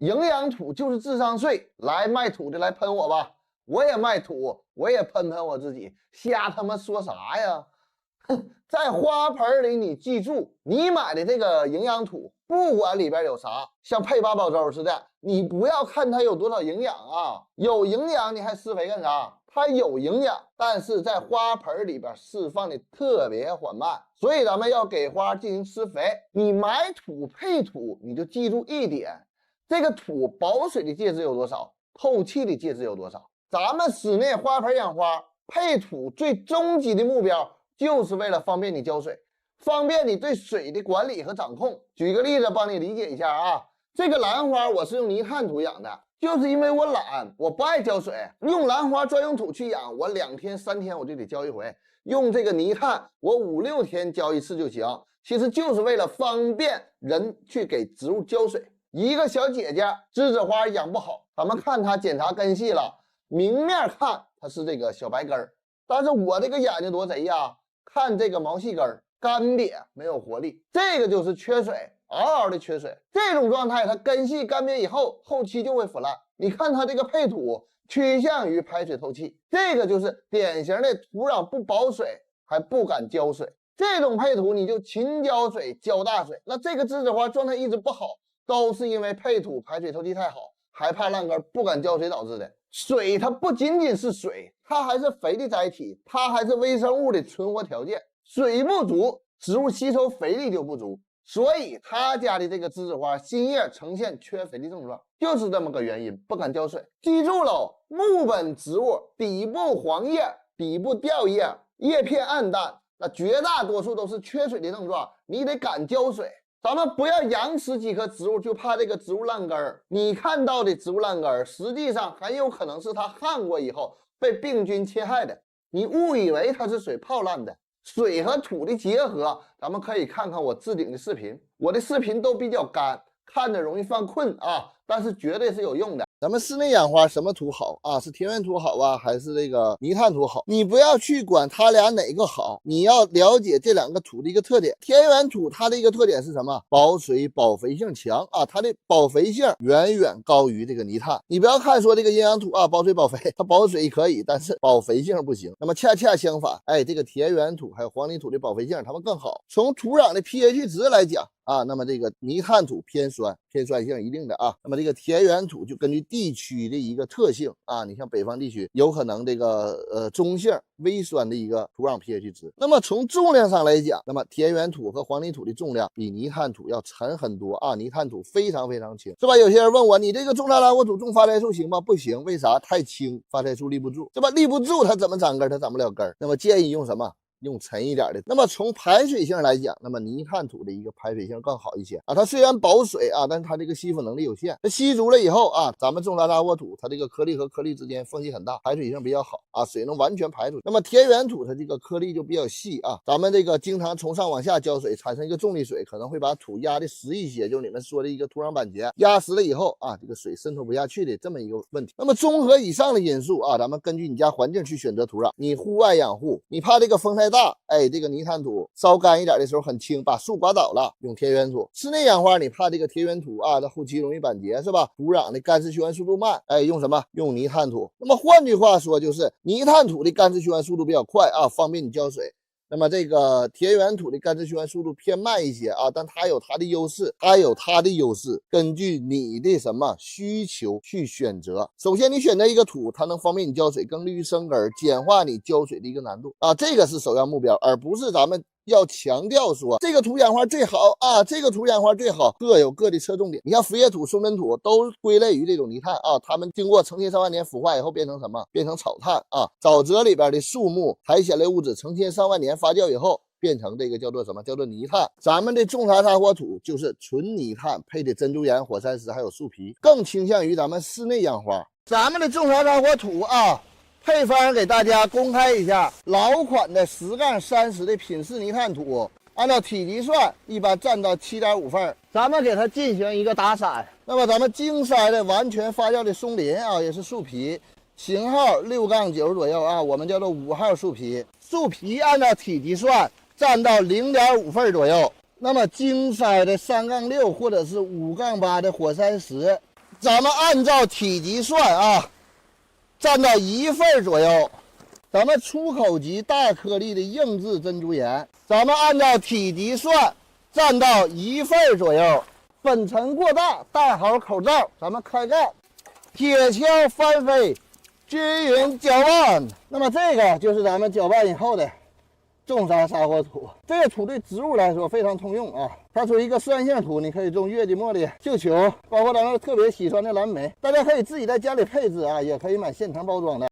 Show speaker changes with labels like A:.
A: 营养土就是智商税，来卖土的来喷我吧，我也卖土，我也喷喷我自己，瞎他妈说啥呀？哼，在花盆里，你记住，你买的这个营养土，不管里边有啥，像配八宝粥似的，你不要看它有多少营养啊，有营养你还施肥干啥？它有营养，但是在花盆里边释放的特别缓慢，所以咱们要给花进行施肥。你买土配土，你就记住一点，这个土保水的介质有多少，透气的介质有多少。咱们室内花盆养花配土最终极的目标就是为了方便你浇水，方便你对水的管理和掌控。举个例子帮你理解一下啊，这个兰花我是用泥炭土养的，就是因为我懒，我不爱浇水，用兰花专用土去养，我2天3天我就得浇一回。用这个泥炭，我5、6天浇一次就行。其实就是为了方便人去给植物浇水。一个小姐姐栀子花养不好，咱们看她检查根系了，明面看它是这个小白根儿，但是我这个眼睛多贼呀，看这个毛细根儿干瘪没有活力，这个就是缺水，嗷嗷的缺水。这种状态它根系干瘪以后，后期就会腐烂。你看它这个配土趋向于排水透气，这个就是典型的土壤不保水还不敢浇水。这种配土你就勤浇水浇大水，那这个栀子花状态一直不好，都是因为配土排水透气太好，害怕烂根不敢浇水导致的。水它不仅仅是水，它还是肥的载体，它还是微生物的存活条件。水不足，植物吸收肥力就不足，所以他家的这个栀子花新叶呈现缺肥的症状，就是这么个原因，不敢浇水。记住喽，木本植物底部黄叶，底部掉叶，叶片暗淡，那绝大多数都是缺水的症状，你得敢浇水。咱们不要养死几棵植物就怕这个植物烂根儿，你看到的植物烂根儿，实际上很有可能是它旱过以后被病菌侵害的，你误以为它是水泡烂的。水和土的结合，咱们可以看看我置顶的视频，我的视频都比较干，看着容易犯困啊，但是绝对是有用的。咱们室内养花什么土好啊？是田园土好啊，还是这个泥炭土好？你不要去管它俩哪个好，你要了解这两个土的一个特点。田园土它的一个特点是什么？保水保肥性强啊，它的保肥性远远高于这个泥炭。你不要看说这个营养土啊保水保肥，它保水可以，但是保肥性不行。那么恰恰相反，这个田园土还有黄泥土的保肥性它们更好。从土壤的 pH 值来讲啊，那么这个泥炭土偏酸性一定的啊，那么这个田园土就根据地区的一个特性啊，你像北方地区有可能这个中性微酸的一个土壤 pH 值。那么从重量上来讲，那么田园土和黄泥土的重量比泥炭土要沉很多啊，泥炭土非常轻，是吧？有些人问我，你这个种沙拉沃土种发财树行吗？不行，为啥？太轻，发财树立不住，是吧？立不住它怎么长根？它长不了根。那么建议用什么？用沉一点的。那么从排水性来讲，那么泥炭土的一个排水性更好一些啊。它虽然保水啊，但是它这个吸附能力有限。它吸足了以后啊，咱们种沙拉沃土，它这个颗粒和颗粒之间缝隙很大，排水性比较好啊，水能完全排出去。那么田园土它这个颗粒就比较细啊，咱们这个经常从上往下浇水，产生一个重力水，可能会把土压的实一些，就是你们说的一个土壤板结压实了以后啊，这个水渗透不下去的这么一个问题。那么综合以上的因素啊，咱们根据你家环境去选择土壤。你户外养护，你怕这个风太大，这个泥炭土烧干一点的时候很轻，把树刮倒了，用田园土。室内养花你怕这个田园土啊，它后期容易板结，是吧？土壤的干湿循环速度慢，用什么？用泥炭土。那么换句话说，就是泥炭土的干湿循环速度比较快啊，方便你浇水。那么这个田园土的干湿循环速度偏慢一些啊，但它有它的优势，根据你的什么需求去选择。首先你选择一个土，它能方便你浇水，更利于生根，简化你浇水的一个难度啊，这个是首要目标，而不是咱们要强调说这个土养花最好啊，这个土养花最好，各有各的侧重点。你像腐叶土、松针土都归类于这种泥炭啊，它们经过成千上万年腐化以后变成什么？变成草炭啊。沼泽里边的树木、苔藓类物质成千上万年发酵以后变成这个叫做什么？叫做泥炭。咱们的种沙沃土就是纯泥炭，配的珍珠岩、火山石还有树皮，更倾向于咱们室内养花。咱们的种沙沃土啊，配方给大家公开一下，老款的10-30的品质泥炭土，按照体积算，一般占到7.5份。咱们给它进行一个打散。那么咱们精筛的完全发酵的松林啊，也是树皮，型号6-9左右啊，我们叫做5号树皮。树皮按照体积算，占到0.5份左右。那么精筛的3-6或者是5-8的火山石，咱们按照体积算啊，占到1份左右。咱们出口级大颗粒的硬质珍珠岩，咱们按照体积算，占到1份左右。粉尘过大，戴好口罩，咱们开盖，铁锹翻飞，均匀搅拌。那么这个就是咱们搅拌以后的重沙沙锅土。这个土对植物来说非常通用啊，它属于一个酸性土，你可以种月季茉莉、绣球，包括咱们特别喜欢的蓝莓。大家可以自己在家里配置啊，也可以买现成包装的。